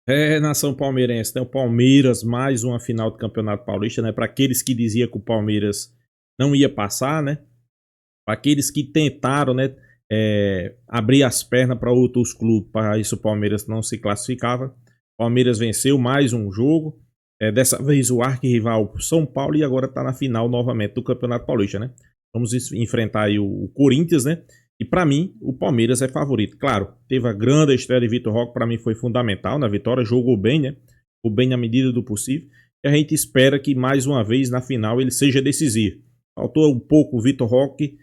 É, nação palmeirense, né? O Palmeiras, mais uma final do Campeonato Paulista, né? Para aqueles que diziam que o Palmeiras não ia passar, né? Para aqueles que tentaram, né? Abrir as pernas para outros clubes, para isso o Palmeiras não se classificava. O Palmeiras venceu mais um jogo. Dessa vez o arquirrival São Paulo e agora está na final novamente do Campeonato Paulista, né? Vamos enfrentar aí o Corinthians, né? E para mim, o Palmeiras é favorito. Claro, teve a grande estreia de Vitor Roque, para mim foi fundamental na vitória, jogou bem, né? Jogou bem na medida do possível. E a gente espera que mais uma vez na final ele seja decisivo. Faltou um pouco o Vitor Roque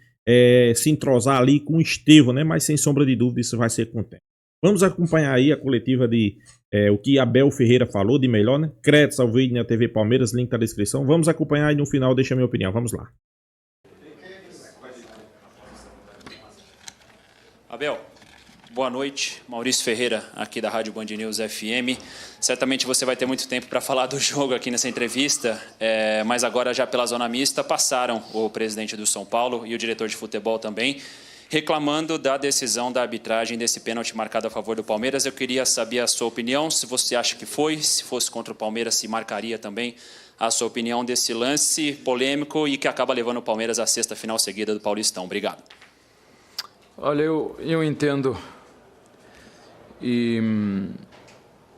se entrosar ali com o Estevão, né? Mas sem sombra de dúvida isso vai ser com o tempo. Vamos acompanhar aí a coletiva de o que Abel Ferreira falou de melhor, né? Créditos ao vídeo na TV Palmeiras, link na descrição. Vamos acompanhar aí no final, deixa a minha opinião. Vamos lá. Abel, boa noite. Maurício Ferreira, aqui da Rádio Band News FM. Certamente você vai ter muito tempo para falar do jogo aqui nessa entrevista, mas agora já pela zona mista passaram o presidente do São Paulo e o diretor de futebol também, reclamando da decisão da arbitragem desse pênalti marcado a favor do Palmeiras. Eu queria saber a sua opinião, se você acha que foi, se fosse contra o Palmeiras, se marcaria também a sua opinião desse lance polêmico e que acaba levando o Palmeiras à sexta final seguida do Paulistão. Obrigado. Olha, eu entendo e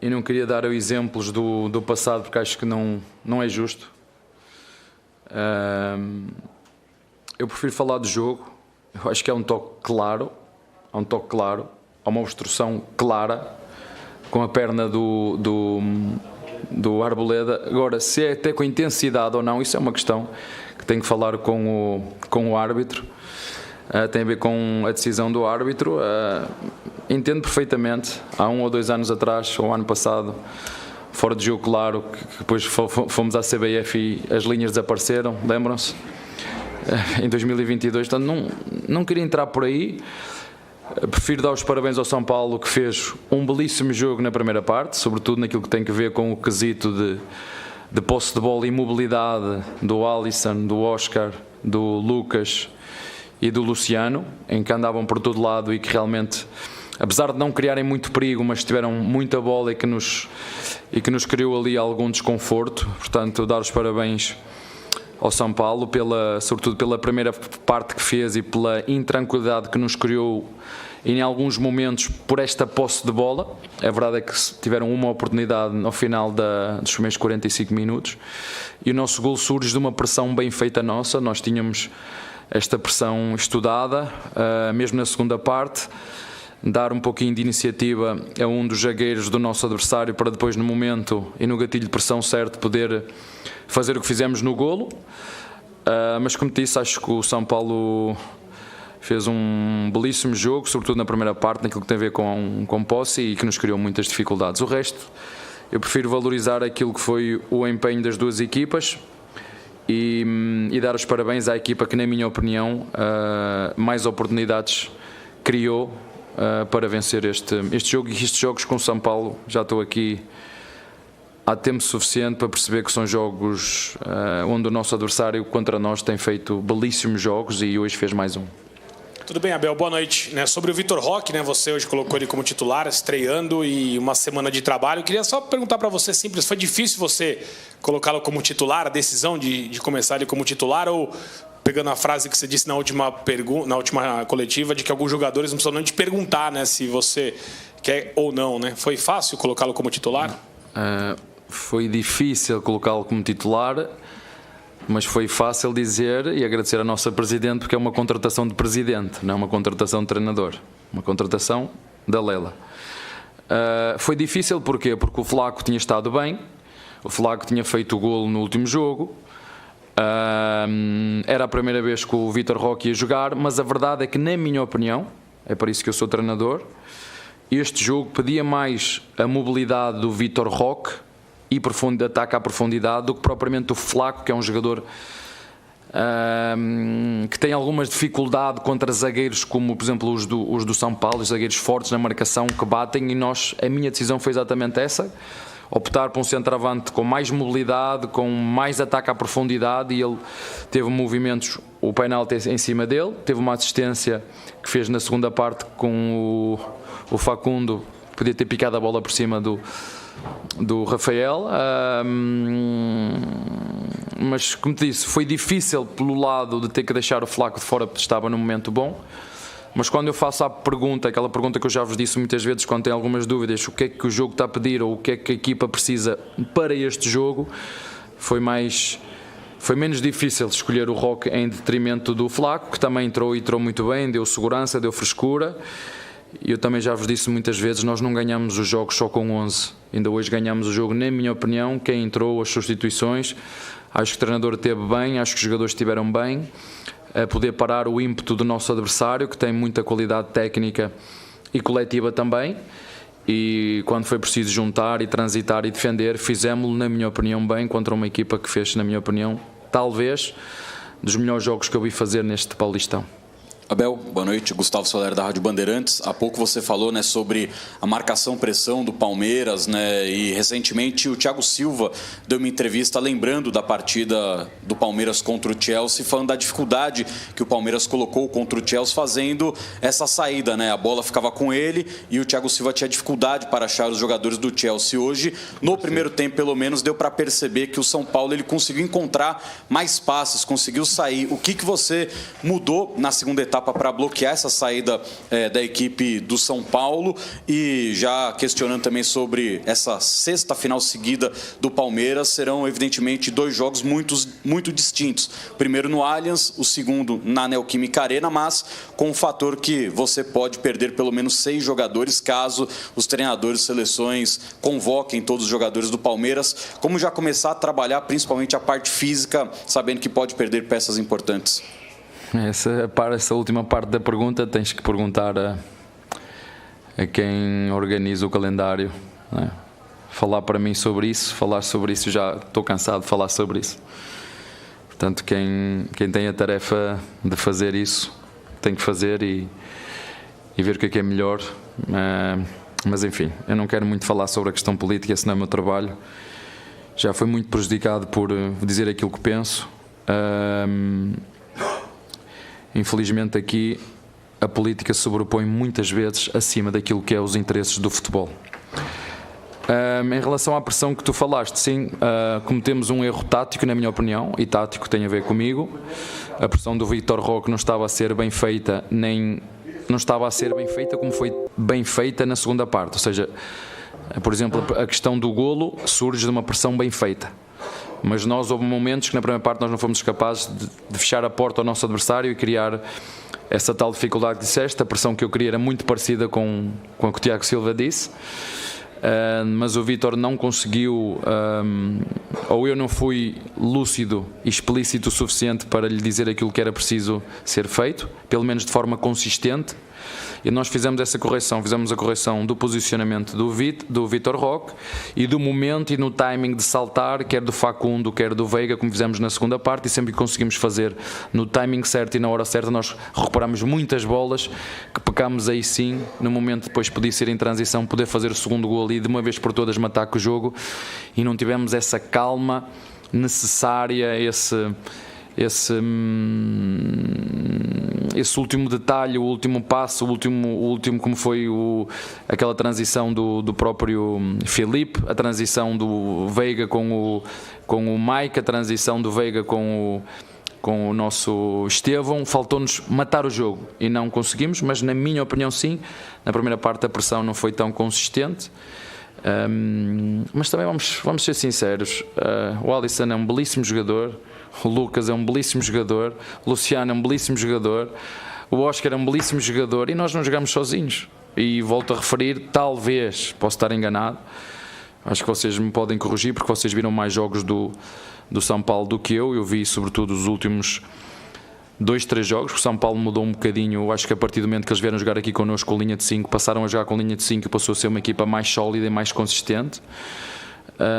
não queria dar exemplos do passado porque acho que não é justo. Eu prefiro falar do jogo. Eu acho que é um toque claro, há uma obstrução clara com a perna do Arboleda. Agora, se é até com intensidade ou não, isso é uma questão que tenho que falar com o árbitro. Tem a ver com a decisão do árbitro. Entendo perfeitamente, há 1 ou 2 anos atrás, ou ano passado, fora de jogo, claro, que depois fomos à CBF e as linhas desapareceram, lembram-se? Em 2022, portanto não queria entrar por aí. Prefiro dar os parabéns ao São Paulo, que fez um belíssimo jogo na primeira parte, sobretudo naquilo que tem a ver com o quesito de posse de bola e mobilidade do Alisson, do Oscar, do Lucas e do Luciano, em que andavam por todo lado e que realmente, apesar de não criarem muito perigo, mas tiveram muita bola e que nos criou ali algum desconforto. Portanto, dar os parabéns ao São Paulo, sobretudo pela primeira parte que fez e pela intranquilidade que nos criou em alguns momentos por esta posse de bola. A verdade é que tiveram uma oportunidade no final dos primeiros 45 minutos e o nosso gol surge de uma pressão bem feita nossa. Nós tínhamos esta pressão estudada, mesmo na segunda parte, dar um pouquinho de iniciativa a um dos zagueiros do nosso adversário para depois, no momento e no gatilho de pressão certo, poder fazer o que fizemos no golo. Mas como disse, acho que o São Paulo fez um belíssimo jogo, sobretudo na primeira parte, naquilo que tem a ver com posse e que nos criou muitas dificuldades. O resto, eu prefiro valorizar aquilo que foi o empenho das duas equipas e dar os parabéns à equipa que, na minha opinião, mais oportunidades criou para vencer este jogo. E estes jogos com o São Paulo, já estou aqui há tempo suficiente para perceber que são jogos onde o nosso adversário contra nós tem feito belíssimos jogos e hoje fez mais um. Tudo bem, Abel? Boa noite. Sobre o Vitor Roque, você hoje colocou ele como titular, estreando e uma semana de trabalho. Eu queria só perguntar para você, simples, foi difícil você colocá-lo como titular, a decisão de começar ele como titular, ou pegando a frase que você disse na última coletiva, de que alguns jogadores não precisam nem te perguntar, se você quer ou não, Foi fácil colocá-lo como titular? Foi difícil colocá-lo como titular, mas foi fácil dizer e agradecer à nossa Presidente, porque é uma contratação de Presidente, não é uma contratação de treinador, uma contratação da Lela. Foi difícil porquê? Porque o Flaco tinha estado bem, o Flaco tinha feito o golo no último jogo, era a primeira vez que o Vitor Roque ia jogar, mas a verdade é que, na minha opinião, é para isso que eu sou treinador, este jogo pedia mais a mobilidade do Vitor Roque e ataque à profundidade do que propriamente o Flaco, que é um jogador que tem algumas dificuldade contra zagueiros como, por exemplo, os do São Paulo, os zagueiros fortes na marcação que batem, e a minha decisão foi exatamente essa: optar por um centroavante com mais mobilidade, com mais ataque à profundidade, e ele teve movimentos, o penalti em cima dele, teve uma assistência que fez na segunda parte com o Facundo, podia ter picado a bola por cima do Rafael, mas como te disse, foi difícil pelo lado de ter que deixar o Flaco de fora porque estava num momento bom. Mas quando eu faço aquela pergunta que eu já vos disse muitas vezes, quando tenho algumas dúvidas, o que é que o jogo está a pedir ou o que é que a equipa precisa para este jogo, foi menos difícil escolher o Roque em detrimento do Flaco, que também entrou muito bem, deu segurança, deu frescura. E eu também já vos disse muitas vezes, nós não ganhamos os jogos só com 11. Ainda hoje ganhamos o jogo, na minha opinião, quem entrou, as substituições. Acho que o treinador esteve bem, acho que os jogadores estiveram bem, a poder parar o ímpeto do nosso adversário, que tem muita qualidade técnica e coletiva também, e quando foi preciso juntar e transitar e defender, fizemos-lo, na minha opinião, bem, contra uma equipa que fez, na minha opinião, talvez dos melhores jogos que eu vi fazer neste Paulistão. Abel, boa noite. Gustavo Soler, da Rádio Bandeirantes. Há pouco você falou, né, sobre a marcação-pressão do Palmeiras, né, e recentemente o Thiago Silva deu uma entrevista lembrando da partida do Palmeiras contra o Chelsea, falando da dificuldade que o Palmeiras colocou contra o Chelsea fazendo essa saída, né? A bola ficava com ele e o Thiago Silva tinha dificuldade para achar os jogadores do Chelsea. Hoje, no primeiro tempo, pelo menos, deu para perceber que o São Paulo ele conseguiu encontrar mais passes, conseguiu sair. O que você mudou na segunda etapa para bloquear essa saída da equipe do São Paulo? E já questionando também sobre essa sexta final seguida do Palmeiras, serão evidentemente 2 jogos muito distintos. O primeiro no Allianz, o segundo na Neoquímica Arena, mas com o fator que você pode perder pelo menos 6 jogadores caso os treinadores de seleções convoquem todos os jogadores do Palmeiras. Como já começar a trabalhar principalmente a parte física, sabendo que pode perder peças importantes? Essa última parte da pergunta tens que perguntar a quem organiza o calendário, né? Falar sobre isso, já estou cansado de falar sobre isso. Portanto, quem tem a tarefa de fazer isso tem que fazer e ver o que é melhor. Mas enfim, eu não quero muito falar sobre a questão política, esse não é o meu trabalho. Já fui muito prejudicado por dizer aquilo que penso. Infelizmente aqui a política se sobrepõe muitas vezes acima daquilo que é os interesses do futebol. Em relação à pressão que tu falaste, sim, cometemos um erro tático, na minha opinião, e tático tem a ver comigo. A pressão do Vitor Roque não estava a ser bem feita, como foi bem feita na segunda parte. Ou seja, por exemplo, a questão do golo surge de uma pressão bem feita. Mas houve momentos que na primeira parte nós não fomos capazes de fechar a porta ao nosso adversário e criar essa tal dificuldade que disseste. A pressão que eu queria era muito parecida com a que o Thiago Silva disse, mas o Vítor não conseguiu, ou eu não fui lúcido e explícito o suficiente para lhe dizer aquilo que era preciso ser feito, pelo menos de forma consistente. E nós fizemos a correção do posicionamento do Vitor Roque e do momento e no timing de saltar, quer do Facundo, quer do Veiga, como fizemos na segunda parte, e sempre que conseguimos fazer no timing certo e na hora certa, nós recuperamos muitas bolas, que pecámos aí sim, no momento depois podia ser em transição, poder fazer o segundo gol ali, de uma vez por todas matar com o jogo, e não tivemos essa calma necessária, esse último detalhe, o último passo, o último como foi aquela transição do próprio Filipe, a transição do Veiga com o Mike, a transição do Veiga com o nosso Estevão. Faltou-nos matar o jogo e não conseguimos, mas na minha opinião sim, na primeira parte a pressão não foi tão consistente. Mas também vamos ser sinceros, o Alisson é um belíssimo jogador, o Lucas é um belíssimo jogador, o Luciano é um belíssimo jogador, o Oscar é um belíssimo jogador e nós não jogamos sozinhos. E volto a referir, talvez, posso estar enganado, acho que vocês me podem corrigir porque vocês viram mais jogos do São Paulo do que eu vi sobretudo os últimos 2-3 jogos, o São Paulo mudou um bocadinho, acho que a partir do momento que eles vieram jogar aqui connosco com linha de 5, passaram a jogar com linha de 5 e passou a ser uma equipa mais sólida e mais consistente.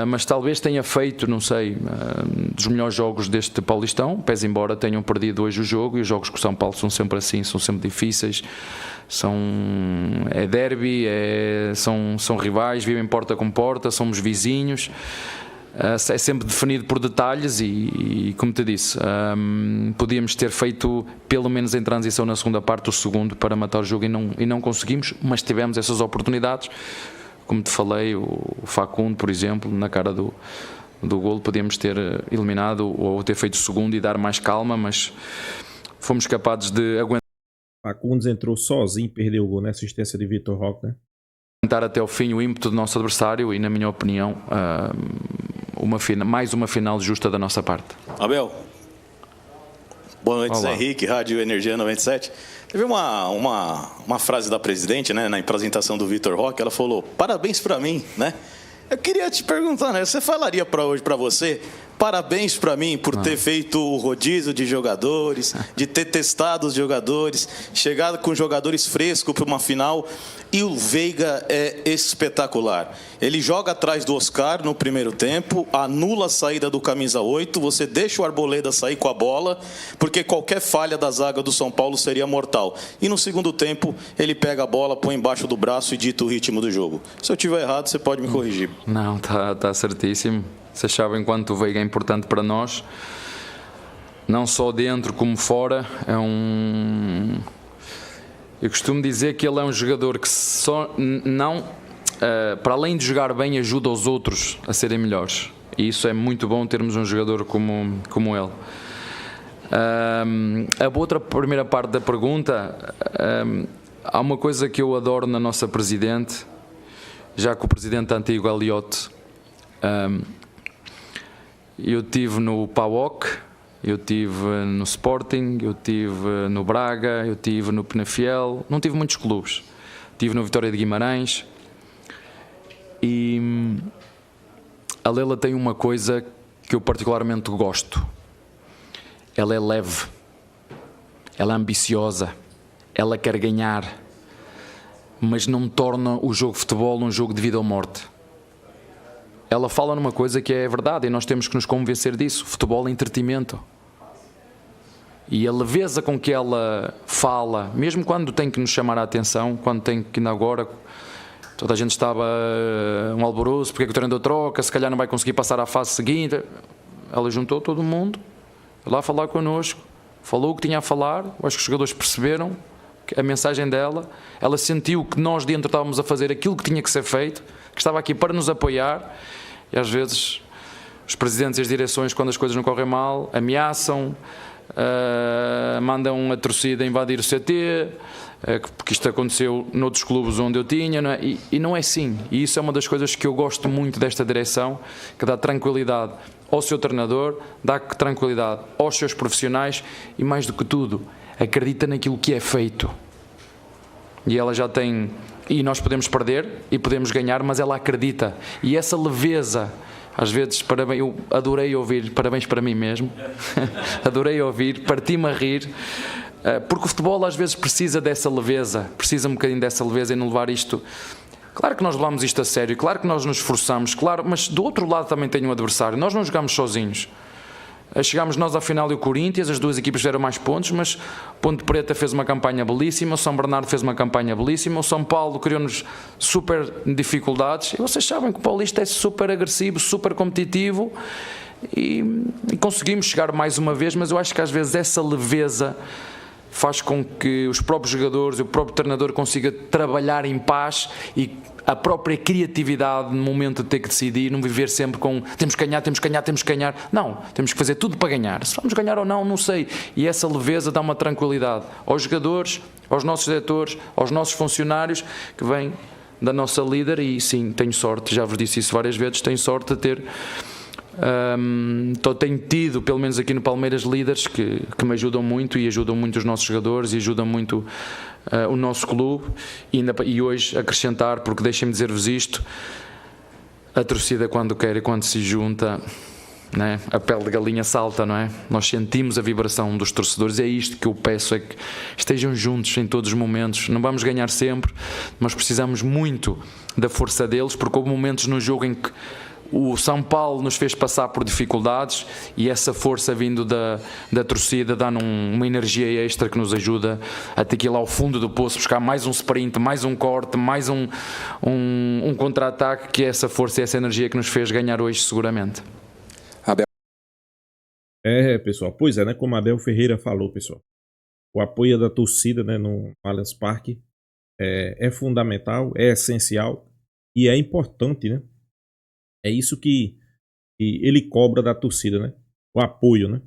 Mas talvez tenha feito, não sei, dos melhores jogos deste Paulistão, pese embora tenham perdido hoje o jogo, e os jogos com o São Paulo são sempre assim, são sempre difíceis, é derby, são rivais, vivem porta com porta, somos vizinhos, é sempre definido por detalhes e como te disse, podíamos ter feito pelo menos em transição na segunda parte o segundo para matar o jogo e não conseguimos, mas tivemos essas oportunidades. como te falei, o Facundo, por exemplo, na cara do golo, podíamos ter eliminado ou ter feito o segundo e dar mais calma, mas fomos capazes de aguentar. Facundes entrou sozinho, perdeu o gol na assistência de Vitor Roque, né? Aguentar até o fim o ímpeto do nosso adversário e, na minha opinião, mais uma final justa da nossa parte. Abel, boa noite, Olá. Zé Henrique, Rádio Energia 97. Teve uma frase da presidente, né, na apresentação do Vitor Roque, ela falou, parabéns para mim, né? Eu queria te perguntar, né, você falaria hoje para você, parabéns para mim por ter feito o rodízio de jogadores, de ter testado os jogadores, chegado com jogadores frescos para uma final, e o Veiga é espetacular. Ele joga atrás do Oscar no primeiro tempo, anula a saída do camisa 8, você deixa o Arboleda sair com a bola, porque qualquer falha da zaga do São Paulo seria mortal. E no segundo tempo, ele pega a bola, põe embaixo do braço e dita o ritmo do jogo. Se eu estiver errado, você pode me corrigir. Não, está certíssimo. Vocês sabem quanto o Veiga é importante para nós, não só dentro como fora. Eu costumo dizer que ele é um jogador que para além de jogar bem, ajuda os outros a serem melhores. E isso é muito bom, termos um jogador como ele. A outra primeira parte da pergunta, há uma coisa que eu adoro na nossa presidente, já que o presidente antigo Eliote, eu estive no PAOK, eu estive no Sporting, eu estive no Braga, eu estive no Penafiel, não tive muitos clubes, estive no Vitória de Guimarães, e a Lela tem uma coisa que eu particularmente gosto, ela é leve, ela é ambiciosa, ela quer ganhar, mas não torna o jogo de futebol um jogo de vida ou morte. Ela fala numa coisa que é verdade e nós temos que nos convencer disso. O futebol é entretenimento. E a leveza com que ela fala, mesmo quando tem que nos chamar a atenção, quando tem que, ainda agora, toda a gente estava um alvoroço, porque é que o treinador troca, se calhar não vai conseguir passar à fase seguinte. Ela juntou todo mundo, lá a falar connosco, falou o que tinha a falar, eu acho que os jogadores perceberam a mensagem dela, ela sentiu que nós dentro estávamos a fazer aquilo que tinha que ser feito, que estava aqui para nos apoiar, e às vezes os presidentes e as direções, quando as coisas não correm mal, ameaçam, mandam a torcida invadir o CT, porque isto aconteceu noutros clubes onde eu tinha, não é? E não é assim, e isso é uma das coisas que eu gosto muito desta direção, que dá tranquilidade ao seu treinador, dá tranquilidade aos seus profissionais e, mais do que tudo, acredita naquilo que é feito. E ela já tem, e nós podemos perder e podemos ganhar, mas ela acredita, e essa leveza, às vezes, parabéns, eu adorei ouvir, parabéns para mim mesmo, adorei ouvir, parti-me a rir, porque o futebol às vezes precisa dessa leveza, precisa um bocadinho dessa leveza e não levar isto. Claro que nós levamos isto a sério, claro que nós nos esforçamos, claro, mas do outro lado também tem um adversário, nós não jogamos sozinhos. Chegámos nós à final e o Corinthians, as duas equipas fizeram mais pontos, mas Ponte Preta fez uma campanha belíssima, o São Bernardo fez uma campanha belíssima, o São Paulo criou-nos super dificuldades, e vocês sabem que o Paulista é super agressivo, super competitivo, e conseguimos chegar mais uma vez, mas eu acho que às vezes essa leveza faz com que os próprios jogadores e o próprio treinador consiga trabalhar em paz e a própria criatividade no momento de ter que decidir, não viver sempre com temos que ganhar, temos que ganhar, temos que ganhar. Não, temos que fazer tudo para ganhar. Se vamos ganhar ou não, não sei. E essa leveza dá uma tranquilidade aos jogadores, aos nossos diretores, aos nossos funcionários que vêm da nossa líder. E sim, tenho sorte, já vos disse isso várias vezes, tenho sorte de ter tenho tido, pelo menos aqui no Palmeiras, líderes que me ajudam muito e ajudam muito os nossos jogadores e ajudam muito o nosso clube, e hoje acrescentar, porque deixem-me dizer-vos isto, a torcida quando quer e quando se junta, né, a pele de galinha salta, não é? Nós sentimos a vibração dos torcedores, é isto que eu peço, é que estejam juntos em todos os momentos. Não vamos ganhar sempre, mas precisamos muito da força deles, porque houve momentos no jogo em que o São Paulo nos fez passar por dificuldades e essa força vindo da torcida dá-nos uma energia extra que nos ajuda a ter que ir lá ao fundo do poço, buscar mais um sprint, mais um corte, mais um contra-ataque, que é essa força e essa energia que nos fez ganhar hoje seguramente. Pessoal, pois é, né? Como Abel Ferreira falou, pessoal, o apoio da torcida, né, no Allianz Parque é fundamental, é essencial. E é importante, né? É isso que ele cobra da torcida, né? O apoio, né?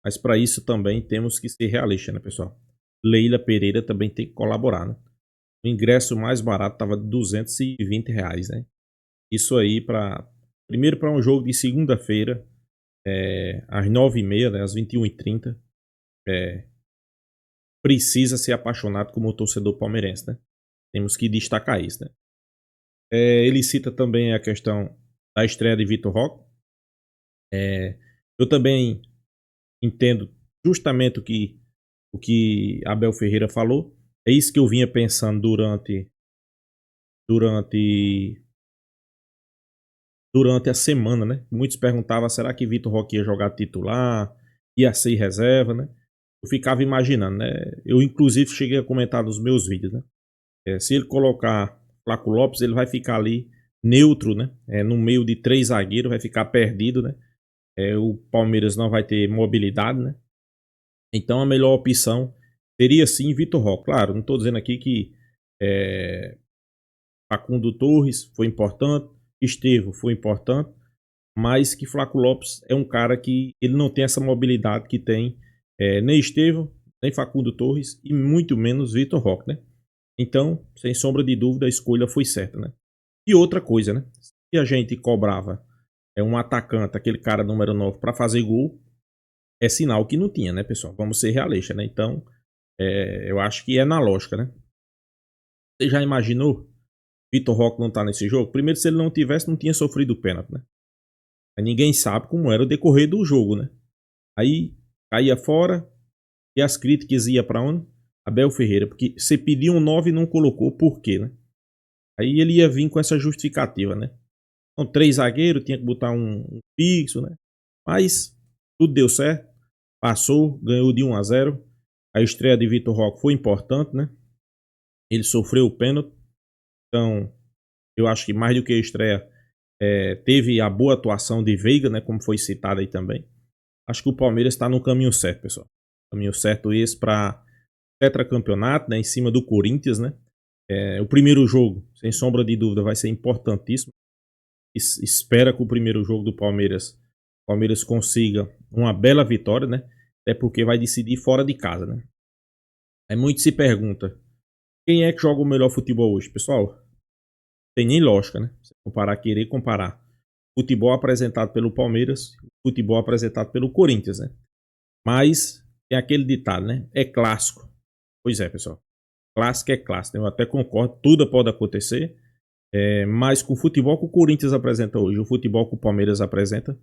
Mas para isso também temos que ser realistas, né, pessoal? Leila Pereira também tem que colaborar, né? O ingresso mais barato estava de R$220, né? Isso aí primeiro para um jogo de segunda-feira, às 9h30, né, às 21h30, precisa ser apaixonado como torcedor palmeirense, né? Temos que destacar isso, né? Ele cita também a questão da estreia de Vitor Roque. Eu também entendo justamente o que Abel Ferreira falou. É isso que eu vinha pensando durante a semana, né? Muitos perguntavam, será que Vitor Roque ia jogar titular? Ia ser reserva, né? Eu ficava imaginando, né? Eu inclusive cheguei a comentar nos meus vídeos, né? Se ele colocar Flaco Lopes, ele vai ficar ali neutro, né? No meio de 3 zagueiros, vai ficar perdido, né? O Palmeiras não vai ter mobilidade, né? Então a melhor opção seria sim Vitor Roque. Claro, não estou dizendo aqui que Facundo Torres foi importante, Estevão foi importante, mas que Flaco Lopes é um cara que ele não tem essa mobilidade que tem nem Estevão, nem Facundo Torres e muito menos Vitor Roque, né? Então, sem sombra de dúvida, a escolha foi certa, né? E outra coisa, né? Se a gente cobrava um atacante, aquele cara número 9, para fazer gol, é sinal que não tinha, né, pessoal? Vamos ser realistas, né? Então, eu acho que é na lógica, né? Você já imaginou Vitor Roque não tá nesse jogo? Primeiro, se ele não tivesse, não tinha sofrido o pênalti, né? Mas ninguém sabe como era o decorrer do jogo, né? Aí, caía fora e as críticas iam para onde? Abel Ferreira, porque você pediu um 9 e não colocou, por quê, né? Aí ele ia vir com essa justificativa, né? Então, 3 zagueiros, tinha que botar um fixo, né? Mas tudo deu certo, passou, ganhou de 1-0. A estreia de Vitor Roque foi importante, né? Ele sofreu o pênalti, então eu acho que mais do que a estreia, teve a boa atuação de Veiga, né? Como foi citado aí também. Acho que o Palmeiras está no caminho certo, pessoal. Caminho certo esse para tetracampeonato, né? Em cima do Corinthians, né? O primeiro jogo, sem sombra de dúvida, vai ser importantíssimo. Espera que o primeiro jogo do Palmeiras consiga uma bela vitória, né? Até porque vai decidir fora de casa, né? Aí muito se pergunta, quem é que joga o melhor futebol hoje, pessoal? Tem nem lógica, né? Você querer comparar futebol apresentado pelo Palmeiras, futebol apresentado pelo Corinthians, né? Mas tem aquele ditado, né? É clássico. Pois é, pessoal. Clássico é clássico. Eu até concordo, tudo pode acontecer. Mas com o futebol que o Corinthians apresenta hoje, o futebol que o Palmeiras apresenta,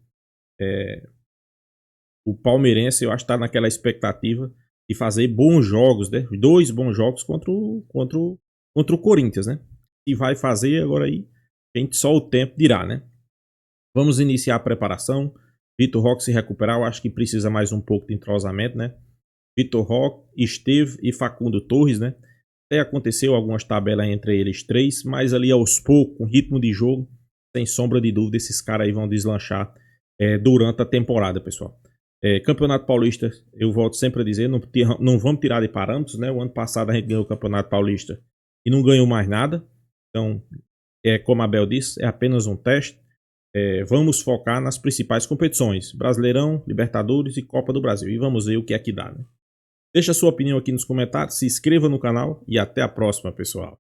o palmeirense, eu acho que está naquela expectativa de fazer bons jogos, né? 2 bons jogos contra o Corinthians, né? E vai fazer agora aí, só o tempo dirá, né? Vamos iniciar a preparação. Vitor Roque se recuperar, eu acho que precisa mais um pouco de entrosamento, né? Vitor Roque, Estevão e Facundo Torres, né? Até aconteceu algumas tabelas entre eles 3, mas ali aos poucos, com ritmo de jogo, sem sombra de dúvida, esses caras aí vão deslanchar durante a temporada, pessoal. Campeonato Paulista, eu volto sempre a dizer, não vamos tirar de parâmetros, né? O ano passado a gente ganhou o Campeonato Paulista e não ganhou mais nada. Então, como a Abel disse, é apenas um teste. Vamos focar nas principais competições, Brasileirão, Libertadores e Copa do Brasil. E vamos ver o que é que dá, né? Deixa a sua opinião aqui nos comentários, se inscreva no canal e até a próxima, pessoal.